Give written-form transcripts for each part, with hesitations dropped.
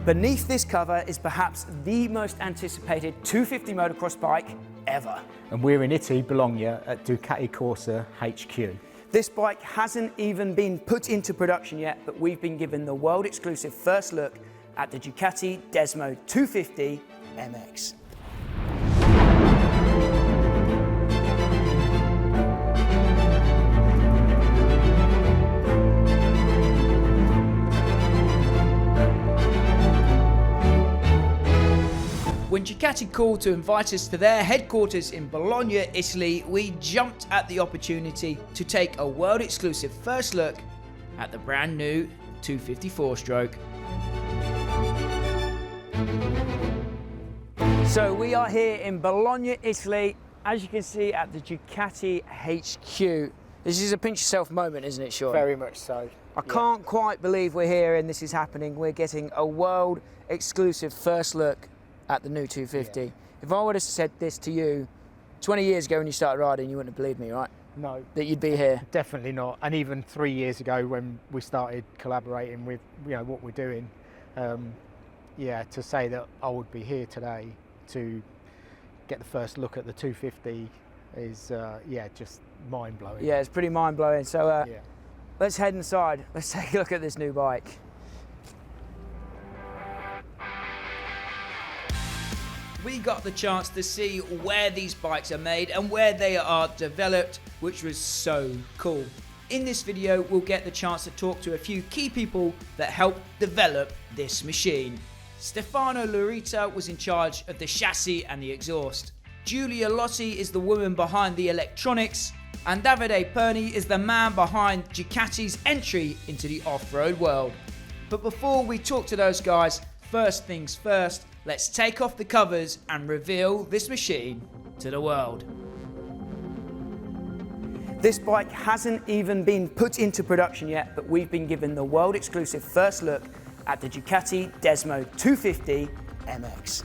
Beneath this cover is perhaps the most anticipated 250 motocross bike ever. And we're in Italy, Bologna, at Ducati Corsa HQ. This bike hasn't even been put into production yet, but we've been given the world exclusive first look at the Ducati Desmo250 MX. When Ducati called to invite us to their headquarters in Bologna, Italy, we jumped at the opportunity to take a world exclusive first look at the brand new 254 stroke. So we are here in Bologna, Italy, as you can see at the Ducati HQ. This is a pinch yourself moment, isn't it, Sean? Very much so. I can't quite believe we're here and this is happening. We're getting a world exclusive first look at the new 250. Yeah. If I would have said this to you 20 years ago when you started riding, you wouldn't have believed me, right? No. That you'd be here? Definitely not. And even 3 years ago when we started collaborating with what we're doing, to say that I would be here today to get the first look at the 250 is just mind-blowing. Yeah, it's pretty mind-blowing. So let's head inside. Let's take a look at this new bike. We got the chance to see where these bikes are made and where they are developed, which was so cool. In this video, we'll get the chance to talk to a few key people that helped develop this machine. Stefano Laurita was in charge of the chassis and the exhaust. Giulia Lotti is the woman behind the electronics, and Davide Perni is the man behind Ducati's entry into the off-road world. But before we talk to those guys, first things first, let's take off the covers and reveal this machine to the world. This bike hasn't even been put into production yet, but we've been given the world exclusive first look at the Ducati Desmo250 MX.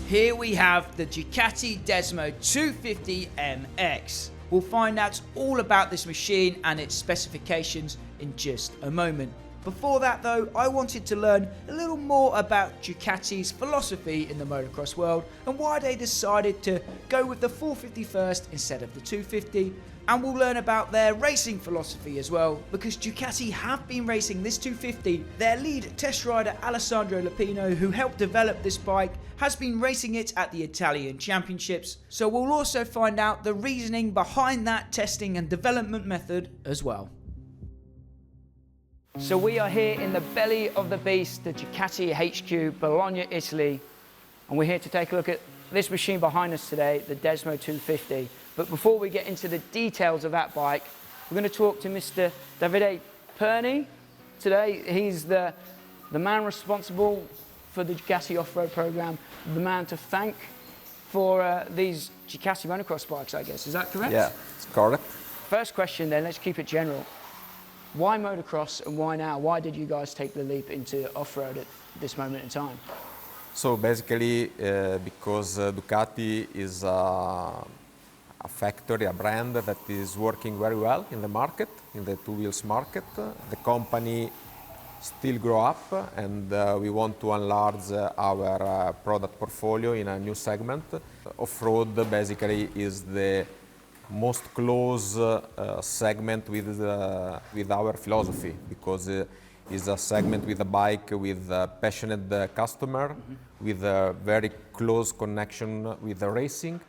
Here we have the Ducati Desmo250 MX. We'll find out all about this machine and its specifications in just a moment. Before that though, I wanted to learn a little more about Ducati's philosophy in the motocross world and why they decided to go with the 450 first instead of the 250. And we'll learn about their racing philosophy as well, because Ducati have been racing this 250. Their lead test rider Alessandro Lupino, who helped develop this bike, has been racing it at the Italian Championships. So we'll also find out the reasoning behind that testing and development method as well. So we are here in the belly of the beast, the Ducati HQ, Bologna, Italy, and we're here to take a look at this machine behind us today, the Desmo250. But before we get into the details of that bike, we're going to talk to Mr. Davide Perni today. He's the man responsible for the Ducati off-road program, the man to thank for these Ducati motocross bikes, I guess. Is that correct? Yeah, it's correct. First question then, let's keep it general. Why motocross and why now? Why did you guys take the leap into off-road at this moment in time? So basically, because Ducati is a factory, a brand that is working very well in the market, in the two-wheels market. The company still grow up and we want to enlarge our product portfolio in a new segment. Off-road basically is the most close segment with our philosophy, because it's a segment with a bike with a passionate customer, with a very close connection with the racing.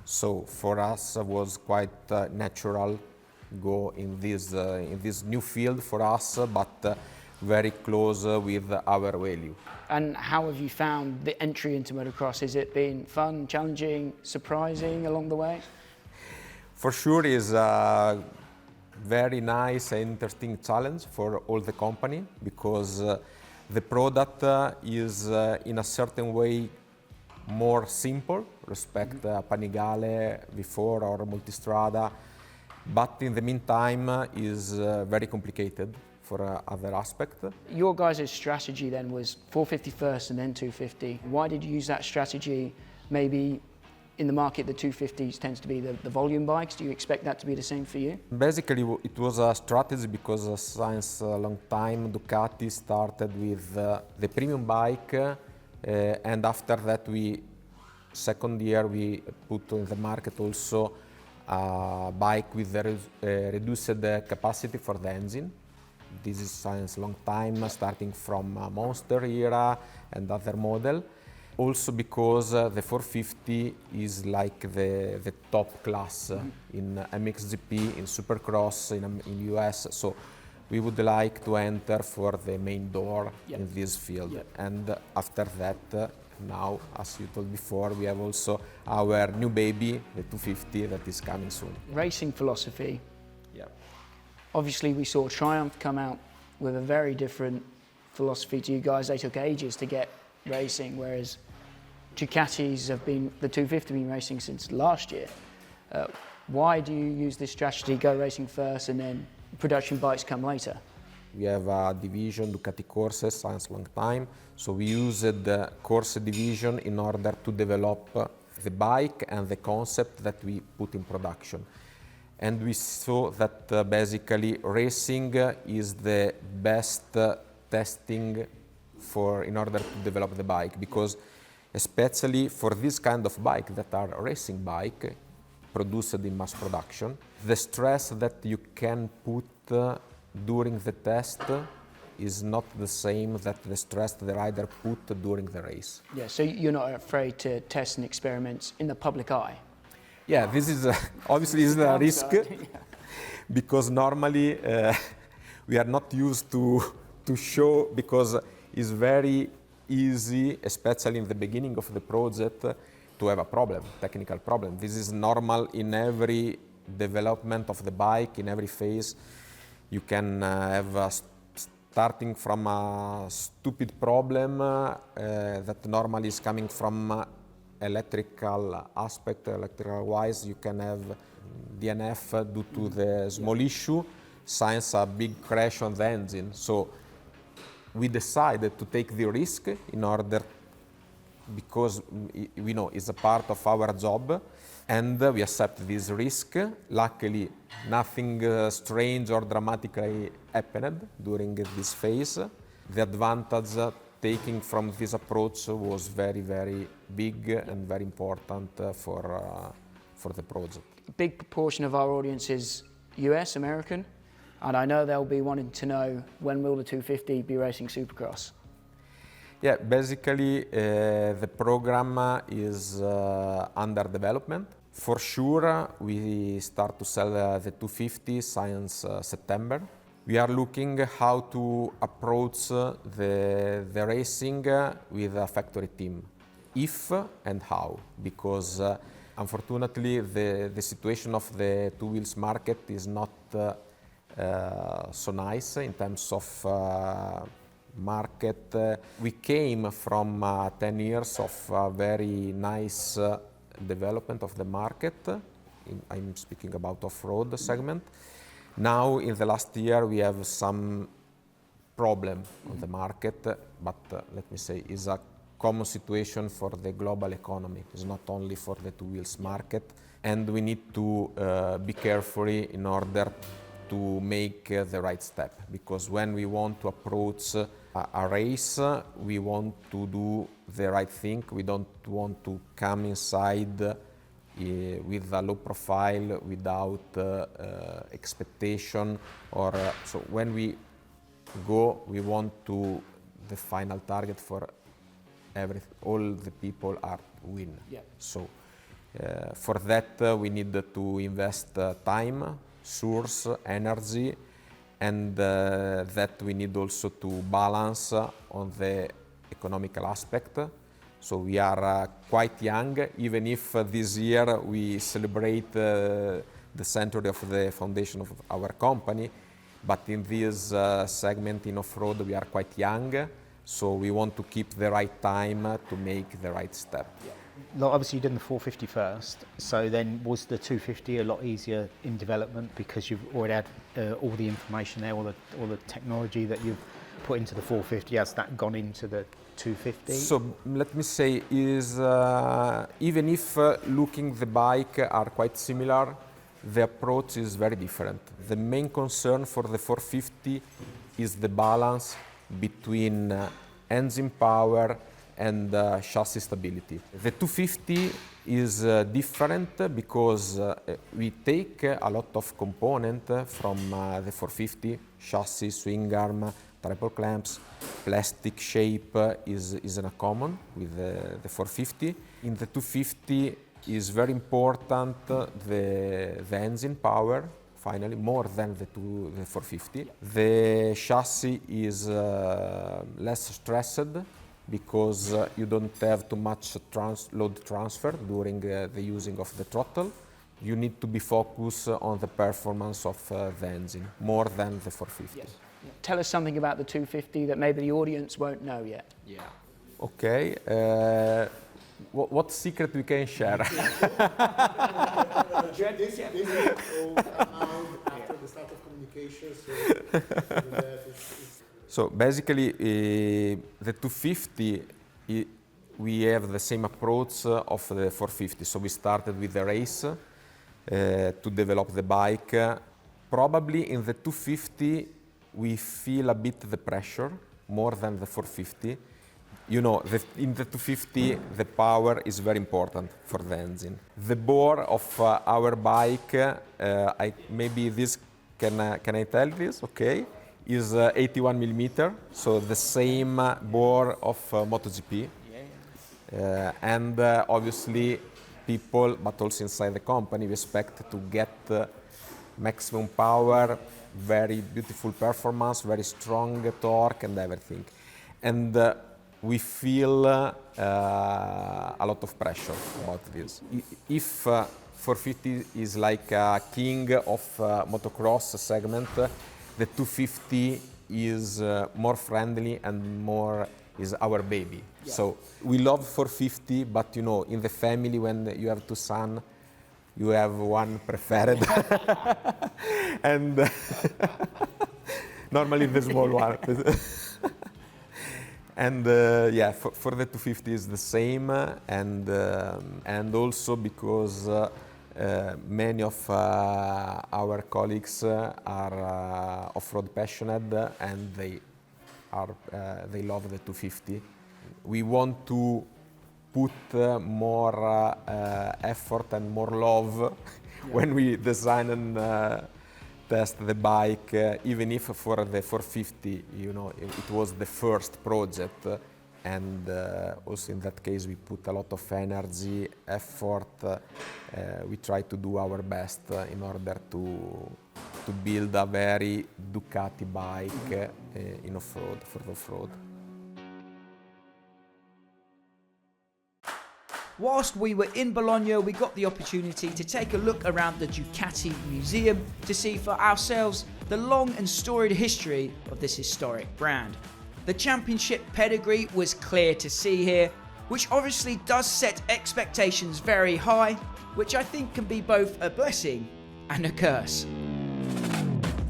So for us it was quite natural go in this new field for us, but very close with our value. And how have you found the entry into motocross? Has it been fun, challenging, surprising along the way? For sure is a very nice and interesting challenge for all the company, because the product is in a certain way more simple respect Panigale before or Multistrada, but in the meantime is very complicated for other aspect. Your guys' strategy then was 450 first and then 250. Why did you use that strategy? Maybe in the market, the 250s tends to be the volume bikes. Do you expect that to be the same for you? Basically, it was a strategy because since a long time Ducati started with the premium bike, and after that second year we put in the market also a bike with a reduced capacity for the engine. This is since long time, starting from Monster era and other model. Also because the 450 is like the top class in MXGP, in Supercross, in US. So we would like to enter for the main door in this field. And after that, now, as you told before, we have also our new baby, the 250, that is coming soon. Racing philosophy. Obviously, we saw Triumph come out with a very different philosophy to you guys. They took ages to get racing, whereas Ducatis the 250 been racing since last year. Why do you use this strategy, go racing first and then production bikes come later? We have a division, Ducati Courses, since long time. So we used the course division in order to develop the bike and the concept that we put in production. And we saw that basically racing is the best testing in order to develop the bike, because especially for this kind of bike that are racing bike produced in mass production, the stress that you can put during the test is not the same that the stress the rider put during the race. Yeah, so you're not afraid to test and experiment in the public eye? Yeah, this is obviously is a risk because normally we are not used to show, because it's very easy, especially in the beginning of the project, to have a problem, technical problem. This is normal in every development of the bike, in every phase. You can have starting from a stupid problem that normally is coming from electrical aspect, electrical wise. You can have DNF due to the small issue, since a big crash on the engine. So we decided to take the risk in order, because we know it's a part of our job, and we accept this risk. Luckily, nothing strange or dramatically happened during this phase. The advantage taking from this approach was very, very big and very important for the project. A big proportion of our audience is US, American, and I know they'll be wanting to know, when will the 250 be racing Supercross? Yeah, basically the program is under development. For sure, we start to sell the 250 since September. We are looking how to approach the racing with a factory team, if and how, because unfortunately the situation of the two wheels market is not so nice in terms of market. We came from 10 years of very nice development of the market. I'm speaking about off-road segment. Now, in the last year, we have some problem on the market, but let me say, is a common situation for the global economy. It's not only for the two wheels market, and we need to be careful in order to make the right step, because when we want to approach a race, we want to do the right thing. We don't want to come inside with a low profile, without expectation, or so when we go, we want to the final target for all the people are win. Yeah. So for that we need to invest time, source, energy, and that we need also to balance on the economical aspect. So we are quite young, even if this year we celebrate the century of the foundation of our company, but in this segment in off-road we are quite young, so we want to keep the right time to make the right step. Yeah. Like obviously you did the 450 first, so then was the 250 a lot easier in development because you've already had all the information there, all the technology that you've put into the 450, has that gone into the 250? So let me say is even if looking the bike are quite similar, the approach is very different. The main concern for the 450 is the balance between engine power and chassis stability. The 250 is different because we take a lot of components from the 450, chassis, swing arm, triple clamps, plastic shape is in a common with the 450. In the 250 is very important the engine power, finally, more than the 450. The chassis is less stressed because you don't have too much load transfer during the using of the throttle. You need to be focused on the performance of the engine more than the 450. Yes. Tell us something about the 250 that maybe the audience won't know yet. Yeah. Okay. What secret we can share? This is all out after the start of communication, So basically, the 250, we have the same approach of the 450. So we started with the race to develop the bike. Probably in the 250, we feel a bit the pressure more than the 450. You know, in the 250, the power is very important for the engine. The bore of our bike, maybe this, can I tell this? Okay, is 81 millimeter, so the same bore of MotoGP. And obviously, people, but also inside the company, we expect to get maximum power, very beautiful performance, very strong torque and everything. And we feel a lot of pressure about this. If 450 is like a king of motocross segment, the 250 is more friendly and more is our baby. Yeah. So we love 450, but you know, in the family, when you have two sons, you have one preferred, and normally the small one. And yeah, for the 250 is the same, and also because many of our colleagues are off-road passionate and they love the 250. We want to put more effort and more love when we design and test the bike, even if for the 450, you know, it was the first project, and also in that case we put a lot of energy, effort. We try to do our best in order to build a very Ducati bike in off-road, for the off-road. Whilst we were in Bologna, we got the opportunity to take a look around the Ducati Museum to see for ourselves the long and storied history of this historic brand. The championship pedigree was clear to see here, which obviously does set expectations very high, which I think can be both a blessing and a curse.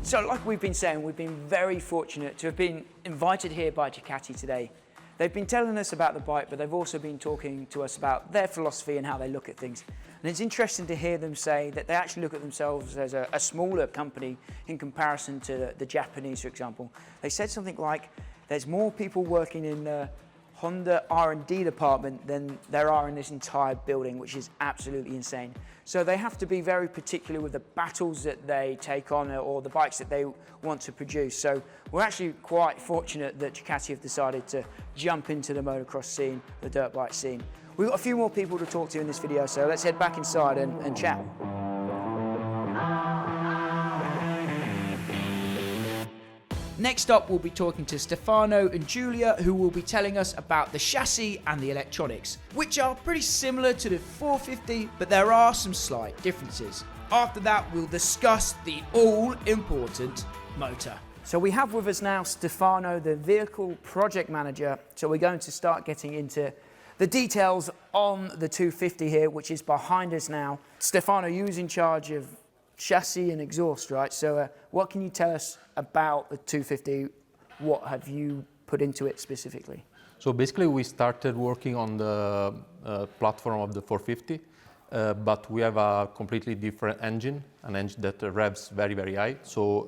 So like we've been saying, we've been very fortunate to have been invited here by Ducati today. They've been telling us about the bike, but they've also been talking to us about their philosophy and how they look at things. And it's interesting to hear them say that they actually look at themselves as a smaller company in comparison to the Japanese, for example. They said something like, there's more people working in the Honda R&D department than there are in this entire building, which is absolutely insane. So they have to be very particular with the battles that they take on or the bikes that they want to produce. So we're actually quite fortunate that Ducati have decided to jump into the motocross scene, the dirt bike scene. We've got a few more people to talk to in this video, so let's head back inside and chat. Next up, we'll be talking to Stefano and Giulia, who will be telling us about the chassis and the electronics, which are pretty similar to the 450, but there are some slight differences. After that, we'll discuss the all-important motor. So we have with us now Stefano, the vehicle project manager. So we're going to start getting into the details on the 250 here, which is behind us now. Stefano, you was in charge of chassis and exhaust, right? So what can you tell us about the 250? What have you put into it specifically? So basically we started working on the platform of the 450, but we have a completely different engine, an engine that revs very, very high. So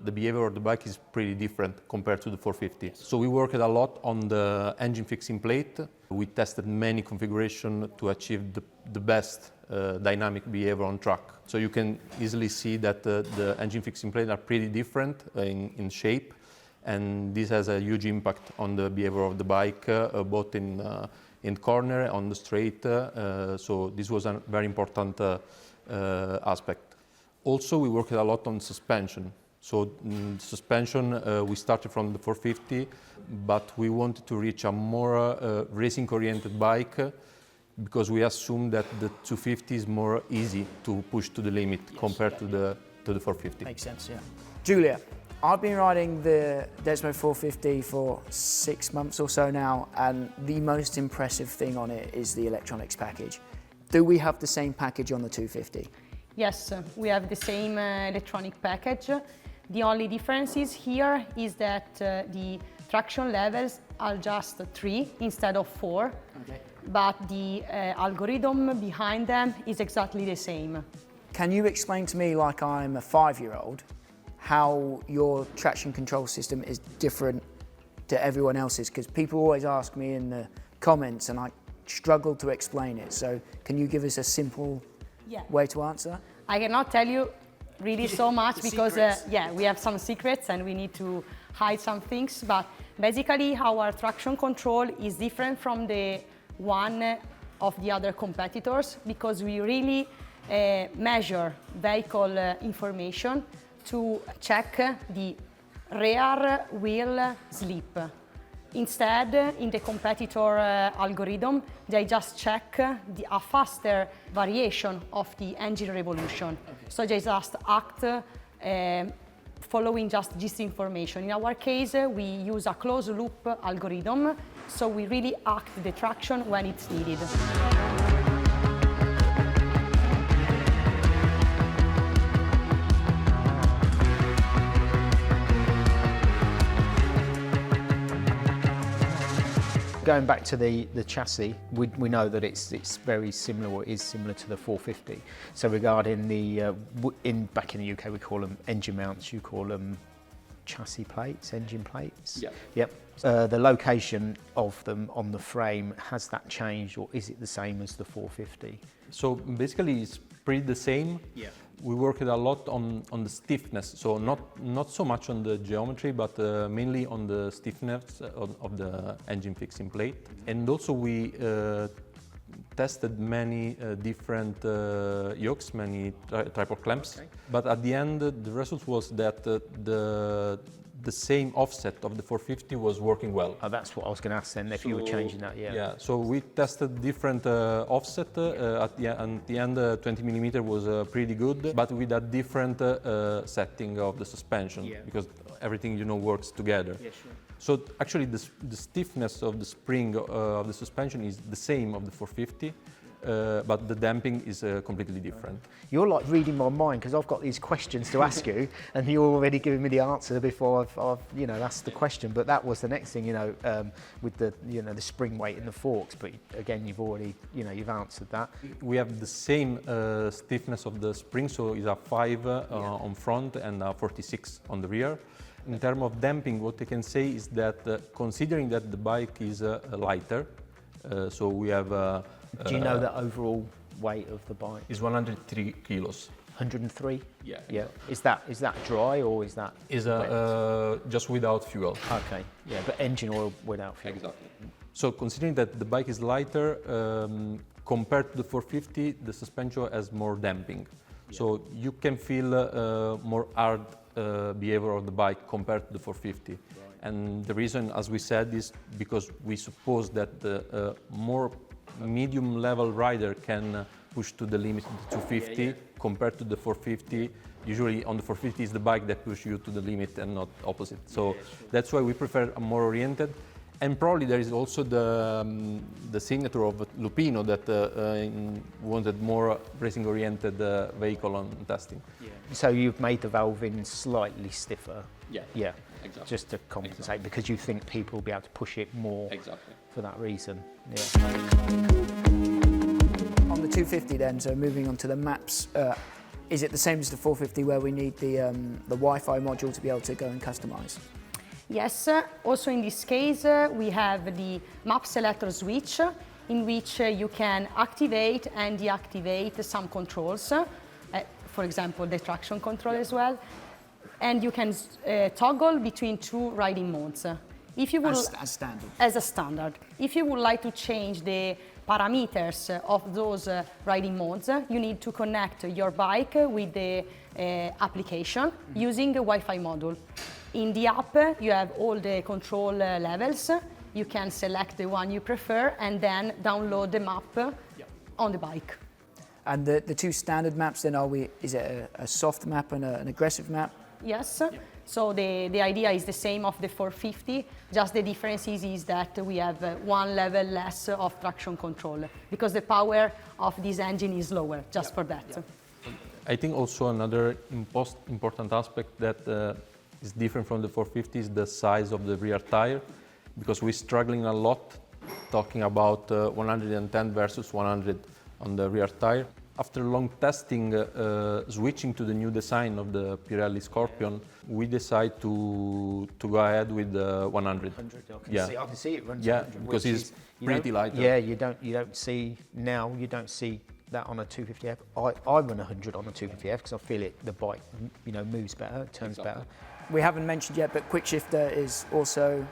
the behavior of the bike is pretty different compared to the 450. So we worked a lot on the engine fixing plate. We tested many configurations to achieve the best dynamic behavior on track. So you can easily see that the engine fixing plates are pretty different in shape. And this has a huge impact on the behavior of the bike, both in corner, on the straight. So this was a very important aspect. Also, we worked a lot on suspension. So suspension, we started from the 450, but we wanted to reach a more racing-oriented bike because we assumed that the 250 is more easy to push to the limit compared to the 450. Makes sense, yeah. Julia, I've been riding the Desmo 450 for 6 months or so now, and the most impressive thing on it is the electronics package. Do we have the same package on the 250? Yes, we have the same electronic package. The only difference here is that the traction levels are just 3 instead of 4, okay. But the algorithm behind them is exactly the same. Can you explain to me, like I'm a 5-year-old, how your traction control system is different to everyone else's? Because people always ask me in the comments and I struggle to explain it. So can you give us a simple way to answer? I cannot tell you really so much because we have some secrets and we need to hide some things. But basically our traction control is different from the one of the other competitors because we really measure vehicle information to check the rear wheel slip. Instead, in the competitor algorithm, they just check a faster variation of the engine revolution. Okay. So they just act following just this information. In our case, we use a closed loop algorithm, so we really act the traction when it's needed. Going back to the chassis, we know that it's very similar, or is similar to the 450. So regarding the, back in the UK we call them engine mounts, you call them chassis plates, engine plates? Yep. Yep. The location of them on the frame, has that changed or is it the same as the 450? So basically it's pretty the same. Yeah. We worked a lot on the stiffness, so not so much on the geometry, but mainly on the stiffness of the engine fixing plate. And also we tested many different yokes, many tripod clamps. Okay. But at the end, the result was that the same offset of the 450 was working well. Oh, that's what I was going to ask then, if you were changing that, yeah. Yeah, so we tested different offset. At the end, 20 millimeter was pretty good, but with a different setting of the suspension, because everything, works together. Yeah, sure. So actually the stiffness of the spring of the suspension is the same of the 450, but the damping is completely different. You're like reading my mind because I've got these questions to ask you and you're already giving me the answer before I've asked the question. But that was the next thing, with the the spring weight and the forks. But again, you've already you've answered that. We have the same stiffness of the spring, so it's a 5 on front and a 46 on the rear. In terms of damping, what I can say is that considering that the bike is lighter, so we have. Do you know the overall weight of the bike? Is 103 kilos. 103? Yeah. Yeah. Is that dry or is that? Is just without fuel. Okay. Yeah, but engine oil without fuel. Exactly. So considering that the bike is lighter, compared to the 450, the suspension has more damping. Yeah. So you can feel more hard behavior of the bike compared to the 450. Right. And the reason, as we said, is because we suppose that the more medium level rider can push to the limit of the 250 compared to the 450. Usually on the 450 is the bike that pushes you to the limit and not opposite. So that's why we prefer a more oriented. And probably there is also the signature of Lupino that wanted more racing-oriented vehicle on testing. So you've made the valve in slightly stiffer. Yeah. Yeah. Exactly. Just to compensate because you think people will be able to push it more. Exactly. For that reason. Yeah. On the 250 then, so moving on to the maps, is it the same as the 450 where we need the Wi-Fi module to be able to go and customize? Yes, also in this case, we have the map selector switch in which you can activate and deactivate some controls, for example, the traction control as well. And you can toggle between two riding modes. If you would, as standard? As a standard. If you would like to change the parameters of those riding modes, you need to connect your bike with the application using a Wi-Fi module. In the app, you have all the control levels. You can select the one you prefer and then download the map on the bike. And the two standard maps then, is it a soft map and an aggressive map? Yes. So the idea is the same of the 450, just the difference is that we have one level less of traction control because the power of this engine is lower, just for that. I think also another important aspect that is different from the 450 is the size of the rear tire, because we're struggling a lot talking about 110 versus 100 on the rear tire. After long testing, switching to the new design of the Pirelli Scorpion, we decided to go ahead with the 100. I can see it runs 100. Because it's pretty light. Yeah, you don't see that on a 250F. I run 100 on a 250F because I feel it. The bike, moves better, turns better. We haven't mentioned yet, but quick shifter is also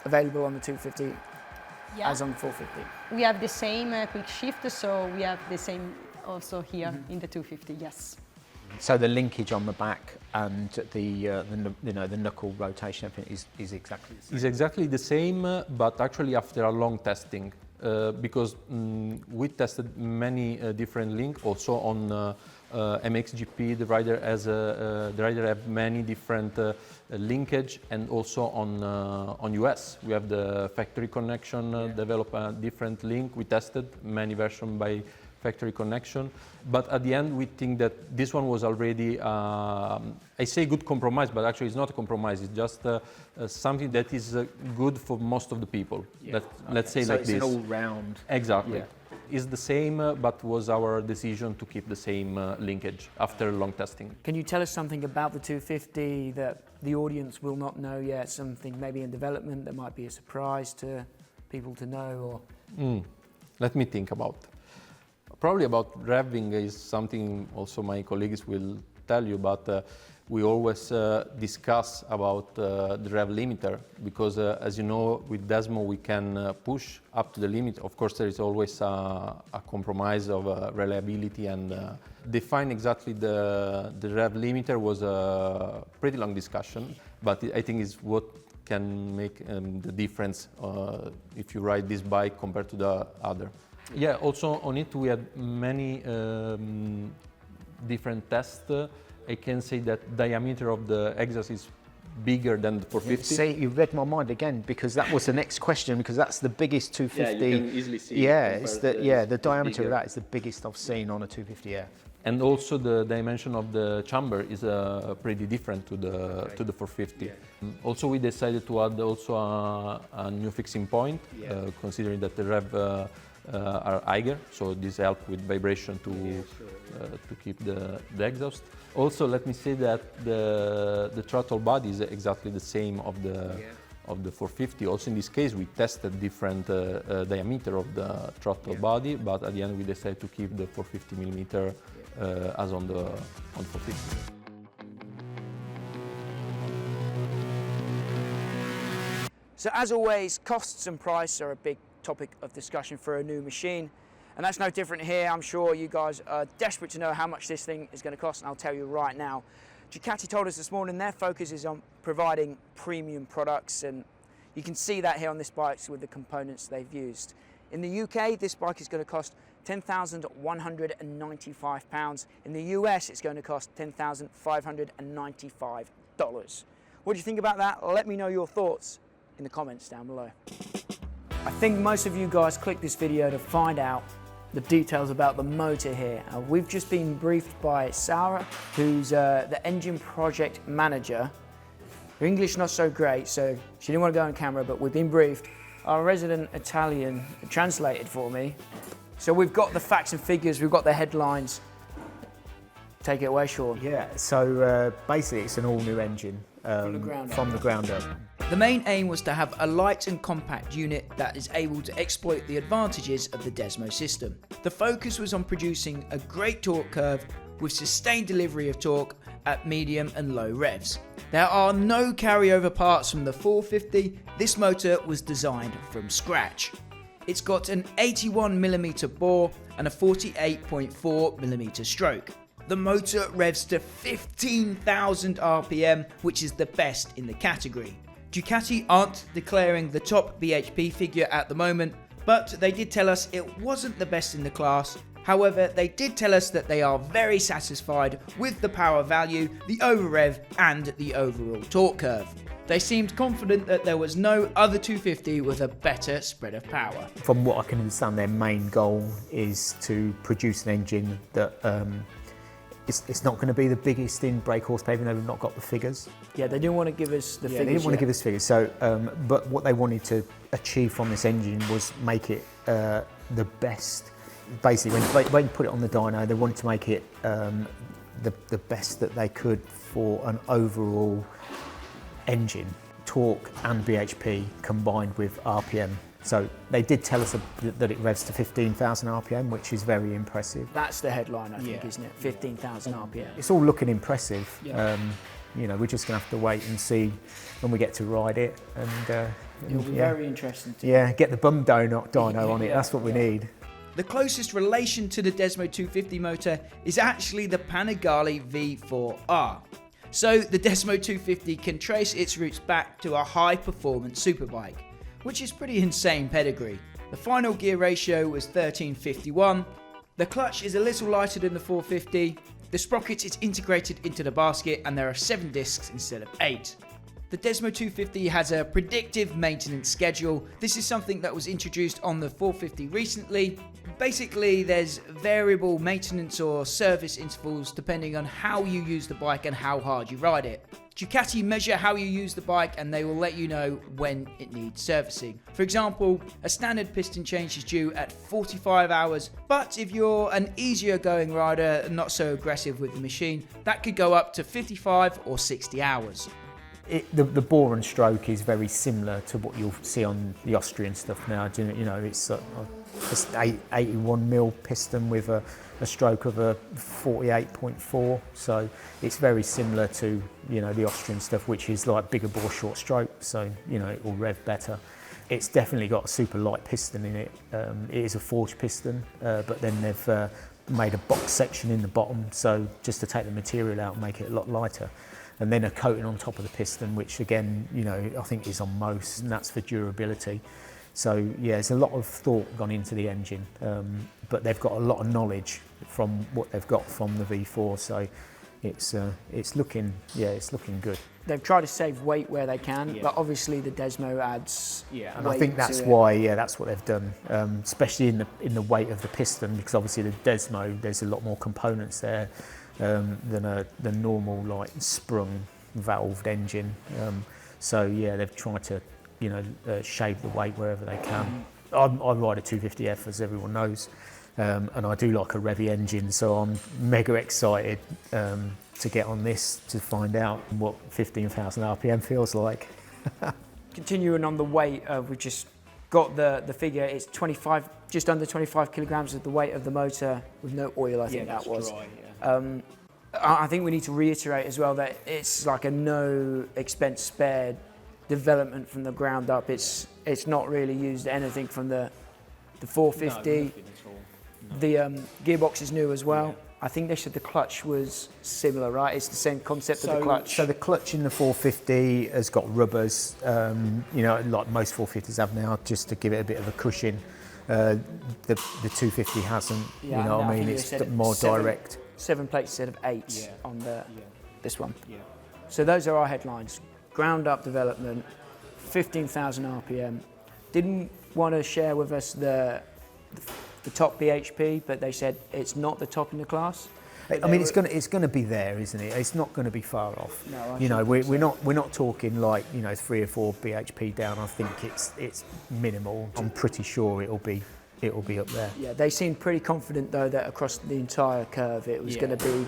available on the 250 as on the 450. We have the same quick shift, so we have the same also here in the 250. Yes. So the linkage on the back and the knuckle rotation, everything is exactly the same. It's exactly the same, but actually after a long testing, because we tested many different links. Also on MXGP, the rider have many different linkage, and also on US we have the factory connection. Develop a different link. We tested many versions by factory connection, but at the end we think that this one was already I say good compromise, but actually it's not a compromise. It's just something that is good for most of the people. Let's say so like it's this. An all-round. Exactly. Yeah. It's the same, but was our decision to keep the same linkage after long testing. Can you tell us something about the 250 that the audience will not know yet? Something maybe in development that might be a surprise to people to know? Or Let me think about. Probably about revving is something also my colleagues will tell you, but we always discuss about the rev limiter, because as you know, with Desmo we can push up to the limit. Of course, there is always a compromise of reliability, and define exactly the rev limiter was a pretty long discussion, but I think it's what can make the difference if you ride this bike compared to the other. Yeah, also on it we had many different tests. I can say that diameter of the exhaust is bigger than the 450. See, you read my mind again, because that was the next question, because that's the biggest 250. Yeah, you can easily see. Yeah, the diameter of that is the biggest I've seen on a 250F. And also the dimension of the chamber is pretty different to the 450. Yeah. Also, we decided to add also a new fixing point, considering that the rev are higher, so this helps with vibration to keep the exhaust. Also, let me say that the throttle body is exactly the same of the 450. Also, in this case, we tested different diameter of the throttle body, but at the end we decided to keep the 450 millimeter as on 450. So as always, costs and price are a big topic of discussion for a new machine, and that's no different here. I'm sure you guys are desperate to know how much this thing is going to cost, and I'll tell you right now. Ducati told us this morning their focus is on providing premium products, and you can see that here on this bike with the components they've used. In the UK, this bike is going to cost £10,195. In the US, it's going to cost $10,595. What do you think about that? Let me know your thoughts in the comments down below. I think most of you guys clicked this video to find out the details about the motor here. We've just been briefed by Sarah, who's the engine project manager. Her English not so great, so she didn't want to go on camera, but we've been briefed. Our resident Italian translated for me. So we've got the facts and figures, we've got the headlines. Take it away, Sean. Yeah, so basically it's an all-new engine from the ground up. The main aim was to have a light and compact unit that is able to exploit the advantages of the Desmo system. The focus was on producing a great torque curve with sustained delivery of torque at medium and low revs. There are no carryover parts from the 450. This motor was designed from scratch. It's got an 81mm bore and a 48.4mm stroke. The motor revs to 15,000 RPM, which is the best in the category. Ducati aren't declaring the top BHP figure at the moment, but they did tell us it wasn't the best in the class. However, they did tell us that they are very satisfied with the power value, the over rev and the overall torque curve. They seemed confident that there was no other 250 with a better spread of power. From what I can understand, their main goal is to produce an engine that it's not going to be the biggest in brake horsepower, even though we've not got the figures. Yeah, they didn't want to give us the figures. They didn't want to give us figures. So, but what they wanted to achieve from this engine was make it the best. Basically, when you put it on the dyno, they wanted to make it the best that they could for an overall engine, torque and BHP combined with RPM. So they did tell us that it revs to 15,000 RPM, which is very impressive. That's the headline, I think, isn't it? 15,000 RPM. It's all looking impressive. Yeah. You know, we're just going to have to wait and see when we get to ride it. And it'll be very interesting. Get the bum dyno on it. That's what we need. The closest relation to the Desmo 250 motor is actually the Panigale V4R. So the Desmo 250 can trace its roots back to a high-performance superbike, which is pretty insane pedigree. The final gear ratio was 1351. The clutch is a little lighter than the 450. The sprocket is integrated into the basket and there are 7 discs instead of 8. The Desmo 250 has a predictive maintenance schedule. This is something that was introduced on the 450 recently. Basically, there's variable maintenance or service intervals depending on how you use the bike and how hard you ride it. Ducati measure how you use the bike and they will let you know when it needs servicing. For example, a standard piston change is due at 45 hours, but if you're an easier going rider and not so aggressive with the machine, that could go up to 55 or 60 hours. The bore and stroke is very similar to what you'll see on the Austrian stuff now. You know, it's just 81mm piston with a stroke of a 48.4. So it's very similar to, you know, the Austrian stuff, which is like bigger bore, short stroke. So, you know, it will rev better. It's definitely got a super light piston in it. It is a forged piston, but then they've made a box section in the bottom, so just to take the material out and make it a lot lighter. And then a coating on top of the piston, which again, you know, I think is on most, and that's for durability. So yeah, there's a lot of thought gone into the engine, but they've got a lot of knowledge from what they've got from the V4. So it's looking good. They've tried to save weight where they can, but obviously the Desmo adds and I think that's why, that's what they've done, especially in the weight of the piston, because obviously the Desmo, there's a lot more components there than the normal like sprung valved engine. So yeah, they've tried to, you know, shave the weight wherever they can. I ride a 250F, as everyone knows, and I do like a revvy engine, so I'm mega excited to get on this to find out what 15,000 RPM feels like. Continuing on the weight, we've just got the figure. It's 25, just under 25 kilograms of the weight of the motor with no oil, I think that was. Dry, yeah. I think we need to reiterate as well that it's like a no expense spared development from the ground up. It's not really used anything from the 450. No, nothing at all. No. The gearbox is new as well. Yeah. I think they said the clutch was similar, right? It's the same concept of the clutch. So the clutch in the 450 has got rubbers, you know, like most 450s have now, just to give it a bit of a cushion. The 250 hasn't, you know what I mean? It's more direct. 7 plates instead of 8 on this one. Yeah. So those are our headlines. Ground up development, 15,000 RPM. Didn't want to share with us the top BHP, but they said it's not the top in the class. I mean, it's gonna be there, isn't it? It's not going to be far off. No, you know, we're not talking like, you know, 3 or 4 BHP down. I think it's minimal. I'm pretty sure it'll be up there. Yeah, they seemed pretty confident though that across the entire curve it was going to be.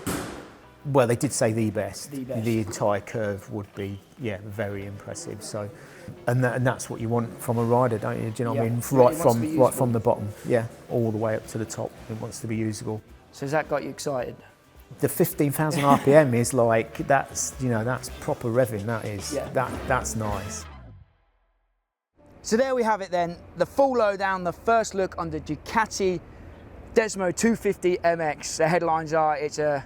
Well, they did say the best. The best. The entire curve would be, yeah, very impressive. So, and that's what you want from a rider, don't you? Do you know what I mean? Right from the bottom, yeah, all the way up to the top. It wants to be usable. So has that got you excited? The 15,000 RPM is like, that's, you know, that's proper revving. That is, Yeah. that's nice. So there we have it then, the full lowdown, the first look on the Ducati Desmo250 MX. The headlines are, it's a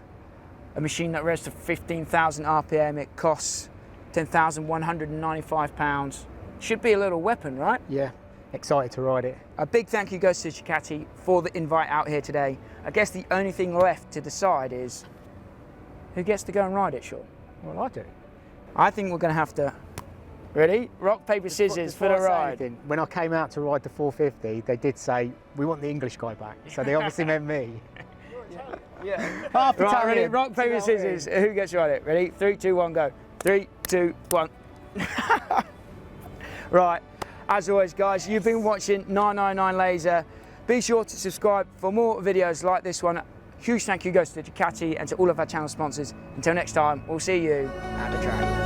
machine that revs to 15,000 RPM. It costs £10,195. Should be a little weapon, right? Yeah, excited to ride it. A big thank you goes to Ducati for the invite out here today. I guess the only thing left to decide is who gets to go and ride it, Sean? Well, I do. I think we're going to have to. Ready? Rock, paper, scissors for the ride. When I came out to ride the 450, they did say, we want the English guy back. So they obviously meant me. Yeah. Half the Right, time. ready? Rock, paper, scissors. Who gets to ride it? Ready? 3, 2, 1, go. 3, 2, 1. Right. As always, guys, you've been watching 999 Laser. Be sure to subscribe for more videos like this one. Huge thank you goes to Ducati and to all of our channel sponsors. Until next time, we'll see you at the track.